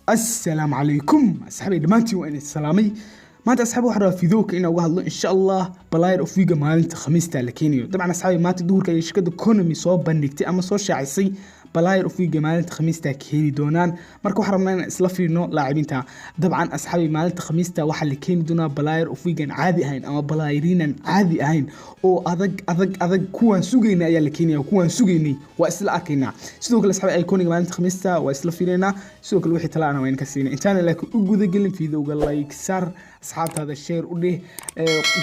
السلام عليكم أصحابي دمانتي وأنا السلامي ما أنت أصحابي وحرا في ذوك إنه وهذا إن شاء الله بلاير أوفيجا مالنت خميس تالكينيو طبعا أصحابي ما تدور كي شكد كونومي صوب بندقتي أما صور شعسي بلاير أوفيجا مالنت خميس تاكيني دونان مركو حرمنا إسلافينو لاعبين تا طبعا أصحابي مالنت خميس تا واحد اللي كيني دونا بلاير أوفيجا عادي هين أما بلايرين عادي هين أو أذق كوان سوقينا يا الكينيا وكوان سوقيني وإسلا أكينا سلوك الأصحاب أيكوني مالنت خميس تا وإسلافينا سلوك الوحي طلعنا وين كسينا إنتانا لكن أقول قلن في ذوق لايك سار أصحاب هذا الشير وليه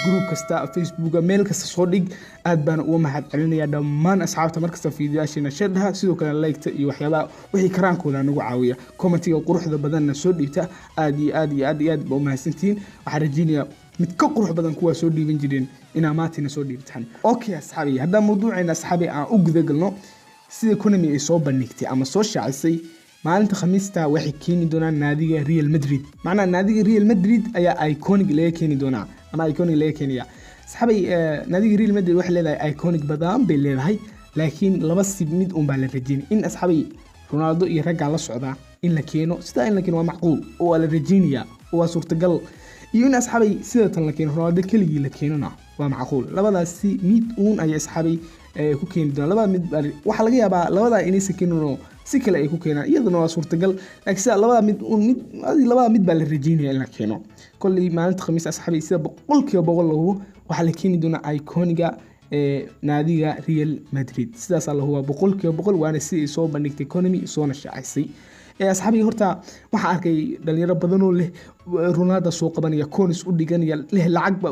جروب كستا فيسبوك ميل كستا صديق أدبان ومحد علينا يا دمان أصحاب تمركز فيديوهاشنا شدها سلوك لايك تي وحيلا وحي كرانكونا نوعاوية كومنتي وقروح ذا بدنا صديق تا آدي بوما سنتين وحرجيني متك قروح بدن كوا صديق من جدين إنا ماتنا صديق تحن أوكي أصحابي هذا موضوعنا أصحابي أقول قلنا سيد كونمي إصابة نكتي أما صوش عسي maalinta khamiista waxay keeni doonaan naadiga Real Madrid macna naadiga Real Madrid ayaa iconic laga keeni doonaa ama iconic laga keenaya saxabay naadiga Real Madrid waxay leedahay iconic badan bay leedahay laakiin laba sib mid un baa la rajeenay in asxabay Ronaldo iyo ragga la socda in la keeno sida in la keeno waa macquul oo la rajeynaya oo suurtagal iyo in asxabay sida tan la keeno Ronaldo keligii la keenona waa macquul labadaasi mid un ay asxabay ku keeni doonaan labada mid waxa laga yaabaa labada inay sakeeno si kale ay ku keenaan iyaduna waa suurtagal laakiin labada mid baa la rajeynaya in la keeno kulli maalinta khamiis asxaabi sida boqolkiiba lagu waxa la keeni doonaa iconiga naadiga Real Madrid sidaas Allah huwa boqolkiiba waana si ay soo bandhigtay economy soo nashacaysay asxaabi horta waxa arkay dhalinyaro badan oo leh Ronaldo soo qabanaya Conis u dhiganaya leh lacag ba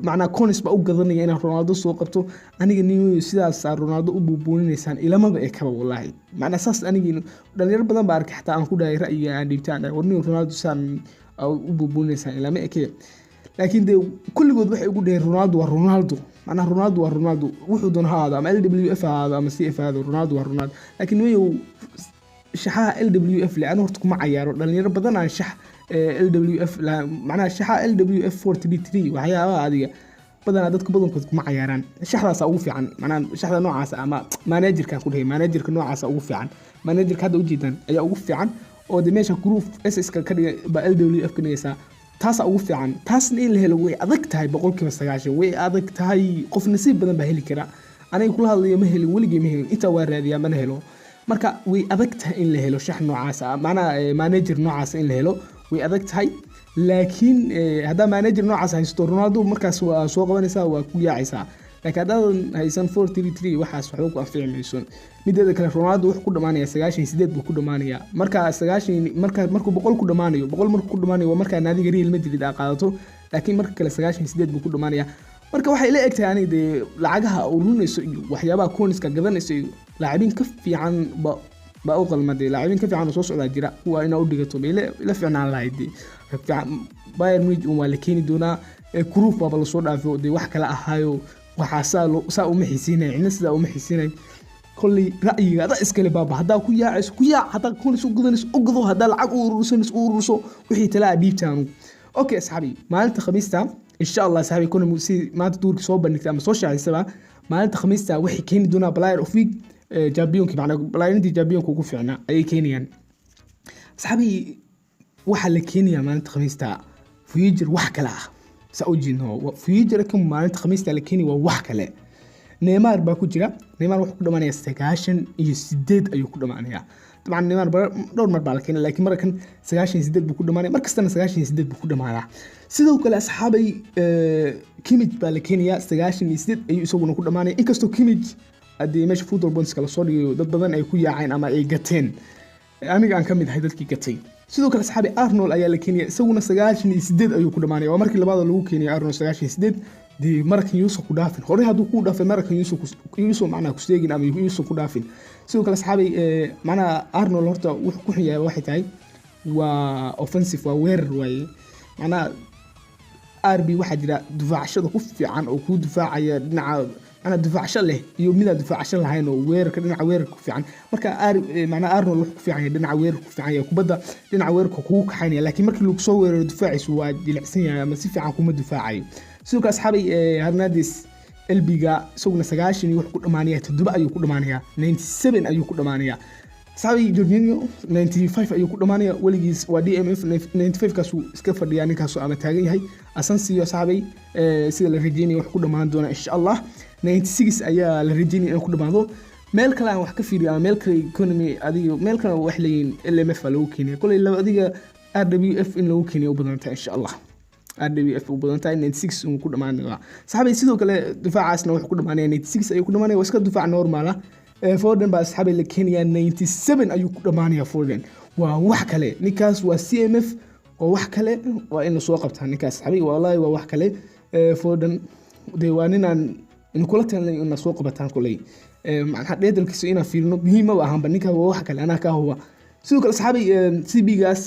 macna Conis ba u gadanaya in Ronaldo soo qabto aniga niyo sidaas Ronaldo u buubuuninaysan ilamaba ee kaba wallahi macna saas aniga dhalinyaro badan ba arkay xataa aan ku dhahay ra'yiga aan dhibtaan warniyo Ronaldo san u buubuuninaysan ilama ee laakiin de kulligood waxay ugu dhaheen Ronaldo macna Ronaldo wuxuu doon haada ama LWF haada ama CF haada Ronaldo laakiin way شحاة LWF لأنه هرتكم عيار لأن بدنا عن شح LWF معناها شحاة LWF 433 وهي هذه بدنا عددك بدنا كنتكم عياران الشح هذا سأوفي عن معناها الشح هذا نوع عسى أما مانجر كان كله مانجر كنوع عسى أوفي عن مانجر هذا جدا أي أوفي عن أو دمشق جروف SS كان LWF كنيسة تاس أوفي عن تاس نيل هلوي أذكت هاي بقول كم استعجل وي أذكت هاي قف نصيب بدنا بهلي كرا أنا يقول هذا يمهل ولقي مهل أنت وارد يا من هلو marka way adagtahay in la helo shax noocaas ah macna manager noocaas in la helo way adagtahay laakiin hada manager noocaas haysto Ronaldo markaas waa soo qabanaysa waa ku yaacaysa laakiin hada haysan 433 waxaas waxba ku anficmayso midada kale Ronaldo wuxuu ku dhamaanaya 98 buu ku dhamaanaya marka 90 markuu 100 ku dhamaanayo 100 markuu ku dhamaanayo marka naadiga Real Madrid ay qaadato laakiin marka kale 98 buu ku dhamaanaya marka waxay la egtahay aniga lacagaha uu runayso iyo waxyaabaha Coniska gadanayso لاعبين كف عن بأوقع المدى لاعبين كف عن وصوص على جراء هو أنا أودي قطب لا فعنا على هيدي بايرن ميونخ ومالكين دونا كروف بابا الصور عفوا دي وحكة لا هايو وحاسالو ساو محسينه يعني ساو محسينه كل رأيي هذا إسكالي بابا هذا كويا هذا كل سوق قدنس أقضو هذا العق ورسو وحي تلاقي بيبتانو أوكي أصحابي ما أنت خميستا إن شاء الله أصحابي كنا موسي ما تدور صوب إنك تعمل سوشيال السبعة ما أنت خميستا وحي كين دونا بلاير أوفيك جابيونك معنا بلايرنتي جابيونك وقف عنا أي كينيان صحابي واحد لكينيا ما أنت خميستا فيجر وحكلا سأوجي إنه فيجر كم ما أنت خميستا لكيني ووحكلا نيمار باكو جرا نيمار وحكو دمانيا استيقاشن يسدد أيو كو دمانيا طبعا نيمار دور مربع لكيني لكن مرة كان سيقاشن يسدد بكو دمانيا مركزتنا سيقاشن يسدد بكو دمانيا sidoo kale asxaabay Kimmich baa la keenaya 98 ay isaguna ku dhamaanay inkastoo Kimmich hadii meesha football bonds kala soo dhigayo dad badan ay ku yaaceen ama ay gateen aniga aan kamid ahay dadkii gatay sidoo kale asxaabay Arnold ayaa la keenaya isaguna 98 ayuu ku dhamaanay waa markii labaad lagu keenay Arnold 98 di markii Yusuf ku dhaafin hore haduu ku dhaafay markii Yusuf macna ku sheegin ama Yusuf ku dhaafin sidoo kale asxaabay macna Arnold horta wuxuu ku xiyaa waxay tahay waa offensive waa weerar way macna RB واحد جرا دفاع شده كف عن أو كود دفاع يدنع أنا دفاع شله يوم ماذا دفاع شله هاي إنه وير كدنع وير كف عن مركا معناه أرنولد كف عن يدنع وير كف عن يكبدا دنع وير كوك حين لكن مركا لو كسور دفاعي سوا دلعسية مسيف عن كوم دفاعي سوق أصحابي هرنانديز البيجا سوقنا سجاشين يروح كل مانية تدبا أيو كل مانية 97 أيو كل مانية asxaabi Jorginho 95 ayuu ku dhamaanaya waligiis waa DMF 95 kaasuu iska fadhiyaa ninkaasoo ama taagan yahay Asensio asxaabi sida la rajeynayo wax ku dhamaan doona insha Allah 96 ayaa la rajeynaya inuu ku dhamaado meel kale aan wax ka fiiriyo ama meel kale economy adiga meel kale wax leeyin LMF lagu keenay kulay laba adiga RWF in lagu keenay u badantaa insha Allah RWF u badantaa 96 uu ku dhamaanaya saxaabay sidoo kale difaacaasna wax ku dhamaanaya 96 ayuu ku dhamaanaya iska difaac normal ah Foden baa saxaabay la keenaya 97 ayuu ku dhamaanaya Foden waa wax kale ninkaas waa CMF oo wax kale waa in soo qabtaa ninkaas saxaabay wallahi waa wax kale Foden deewaaninan in kula taanay in soo qabataan kulay maxaa dheedalkiisa ina fiirno muhiim ah ahaan ninka waa wax kale ana ka huwa sidoo kale saxaabay CB gaas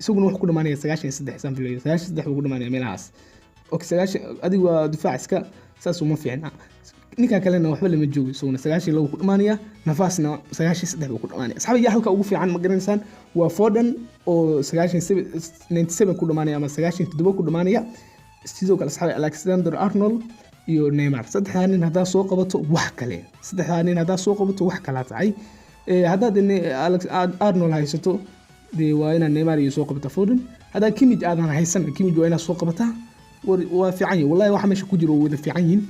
isaguna wax ku dhamaanaya 93 san filayo 93 ugu dhamaanaya meelahaas oo 90 adigu waa difaac iska saas uma fiicna ninka kalena waxba lama joogo isaguna 92 ku dhamaanaya nafaasna 93 ku dhamaanaya saxaabay halka ugu fiican ma garanaysan waa Foden oo 97 ku dhamaanaya ama 97 ku dhamaanaya sidoo kale saxaabay Alexander Arnold iyo Neymar saddexdan nin hadaa soo qabato wax kale saddexdan nin hadaa soo qabato wax kala tahay hadaa Alex Arnold haysato waa ina Neymar iyo soo qabata Foden hadaa Kimmich aadan haysan Kimmich waa ina soo qabata waa fiican wallahi waxa meesha ku jiro wada fiican yiin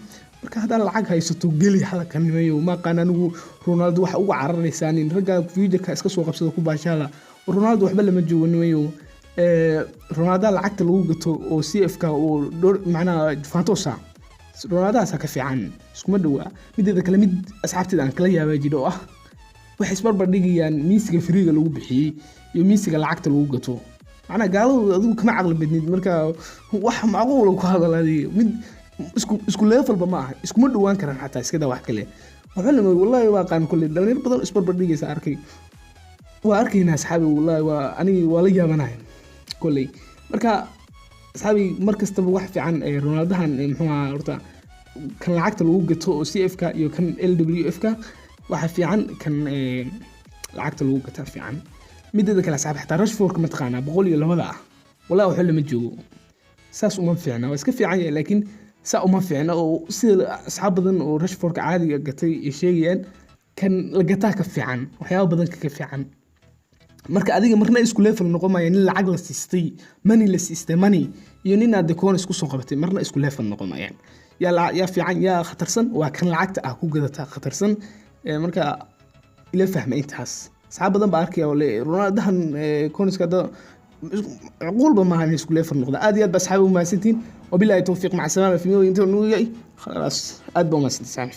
marka hadaa lacag haysato gali halkan nimayo ma qaan anigu Ronaldo waxa ugu cararaysan in raga future-ka iska soo qabsado ku baashala Ronaldo waxba lama joogo nimayo Ronaldo lacagta lagu gato oo CF-ka oo macna Fantosa Ronaldo ka fiican iskuma dhawa mideeda kale mid asxaabtida aan kala yaabay jiro ah wax isbarbar dhigayaan miisiga firiga lagu bixiyay iyo miisiga lacagta lagu gato macna gaaladu adigu kama aqal badnid marka wax macquul ku hadalay mid isku level ba ma aha iskuma dhawaan karaan xataa iska daa wax kale waxaan wallahi waa qaan kulli dhalinyar badan isbarbar dhigaysa arkay waa arkayna asxaabi wallahi waa aniga wala yaabanahay kulli marka asxaabi markastaba wax fiican Ronaldahan muxuu horta kan lacagta lagu gato oo CF-ka iyo kan LWF-ka waxa fiican kan lacagta lagu gato fiican midda kale asxaabi xataa Rashford ma taqaana 102 ah wallahi waxa lama joogo saas uma fiicna waa iska fiican yahay laakiin saa uma fiicna oo sida asxaab badan oo Rashford caadiga gatay ay sheegayaan kan la gataa ka fiican waxyaabo badan ka fiican marka adiga marna isku level noqomaya in lacag la siistay money iyo nin aad koon isku soo qabatay marna isku level noqomayaan ya fiican ya khatarsan waa kan lacagta ah ku gadata khatarsan marka ila fahma intaas saxaab badan baa arkay oo Ronaldahan kooniska da عقول ما هني سكولي في النقطة أدي بس حابب ما سنتين وبالله توفيق مع السلامة في مية خلاص أدبوا ما سنتين